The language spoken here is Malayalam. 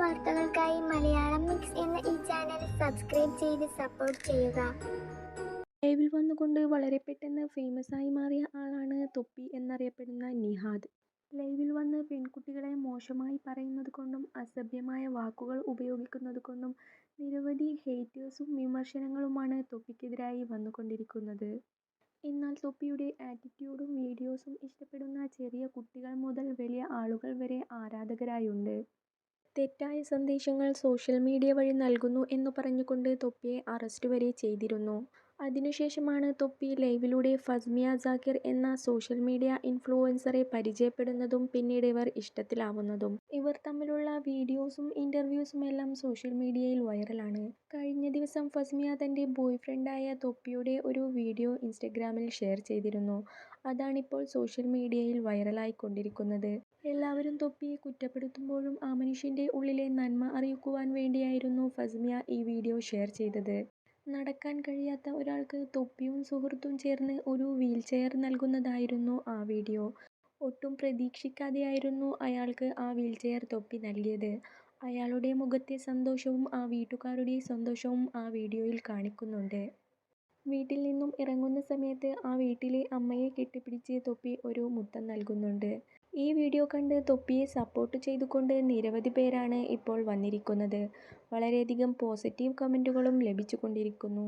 വാർത്തകൾക്കായി മലയാളം മിക്സ് എന്ന ഈ ചാനൽ സബ്സ്ക്രൈബ് ചെയ്ത് സപ്പോർട്ട് ചെയ്യുക. ലൈവിൽ വന്നുകൊണ്ട് വളരെ പെട്ടെന്ന് ഫേമസായി മാറിയ ആളാണ് തൊപ്പി എന്നറിയപ്പെടുന്ന നിഹാദ്. ലൈവിൽ വന്ന് പെൺകുട്ടികളെ മോശമായി പറയുന്നത് കൊണ്ടും അസഭ്യമായ വാക്കുകൾ ഉപയോഗിക്കുന്നത് കൊണ്ടും നിരവധി ഹേറ്റേഴ്സും വിമർശനങ്ങളുമാണ് തൊപ്പിക്കെതിരായി വന്നുകൊണ്ടിരിക്കുന്നത്. എന്നാൽ തൊപ്പിയുടെ ആറ്റിറ്റ്യൂഡും വീഡിയോസും ഇഷ്ടപ്പെടുന്ന ചെറിയ കുട്ടികൾ മുതൽ വലിയ ആളുകൾ വരെ ആരാധകരായുണ്ട്. തെറ്റായ സന്ദേശങ്ങൾ സോഷ്യൽ മീഡിയ വഴി നൽകുന്നു എന്നു പറഞ്ഞുകൊണ്ട് തൊപ്പിയെ അറസ്റ്റ് വരെ ചെയ്തിരുന്നു. അതിനുശേഷമാണ് തൊപ്പി ലൈവിലൂടെ ഫസ്മിയ ജാക്കിർ എന്ന സോഷ്യൽ മീഡിയ ഇൻഫ്ലുവൻസറെ പരിചയപ്പെടുന്നതും പിന്നീട് ഇവർ ഇഷ്ടത്തിലാവുന്നതും. ഇവർ തമ്മിലുള്ള വീഡിയോസും ഇന്റർവ്യൂസുമെല്ലാം സോഷ്യൽ മീഡിയയിൽ വൈറലാണ്. കഴിഞ്ഞ ദിവസം ഫസ്മിയ തന്റെ ബോയ് ഫ്രണ്ടായ തൊപ്പിയുടെ ഒരു വീഡിയോ ഇൻസ്റ്റഗ്രാമിൽ ഷെയർ ചെയ്തിരുന്നു. അതാണിപ്പോൾ സോഷ്യൽ മീഡിയയിൽ വൈറലായിക്കൊണ്ടിരിക്കുന്നത്. എല്ലാവരും തൊപ്പിയെ കുറ്റപ്പെടുത്തുമ്പോഴും ആ മനുഷ്യന്റെ ഉള്ളിലെ നന്മ അറിയിക്കുവാൻ വേണ്ടിയായിരുന്നു ഫസ്മിയ ഈ വീഡിയോ ഷെയർ ചെയ്തത്. നടക്കാൻ കഴിയാത്ത ഒരാൾക്ക് തൊപ്പിയും സുഹൃത്തും ചേർന്ന് ഒരു വീൽചെയർ നൽകുന്നതായിരുന്നു ആ വീഡിയോ. ഒട്ടും പ്രതീക്ഷിക്കാതെയായിരുന്നു അയാൾക്ക് ആ വീൽചെയർ തൊപ്പി നൽകിയത്. അയാളുടെ മുഖത്തെ സന്തോഷവും ആ വീട്ടുകാരുടെ സന്തോഷവും ആ വീഡിയോയിൽ കാണിക്കുന്നുണ്ട്. വീട്ടിൽ നിന്നും ഇറങ്ങുന്ന സമയത്ത് ആ വീട്ടിലെ അമ്മയെ കെട്ടിപ്പിടിച്ച് തൊപ്പി ഒരു മുത്തം നൽകുന്നുണ്ട്. ഈ വീഡിയോ കണ്ട് തൊപ്പിയെ സപ്പോർട്ട് ചെയ്തുകൊണ്ട് നിരവധി പേരാണ് ഇപ്പോൾ വന്നിരിക്കുന്നത്. വളരെയധികം പോസിറ്റീവ് കമന്റുകളും ലഭിച്ചുകൊണ്ടിരിക്കുന്നു.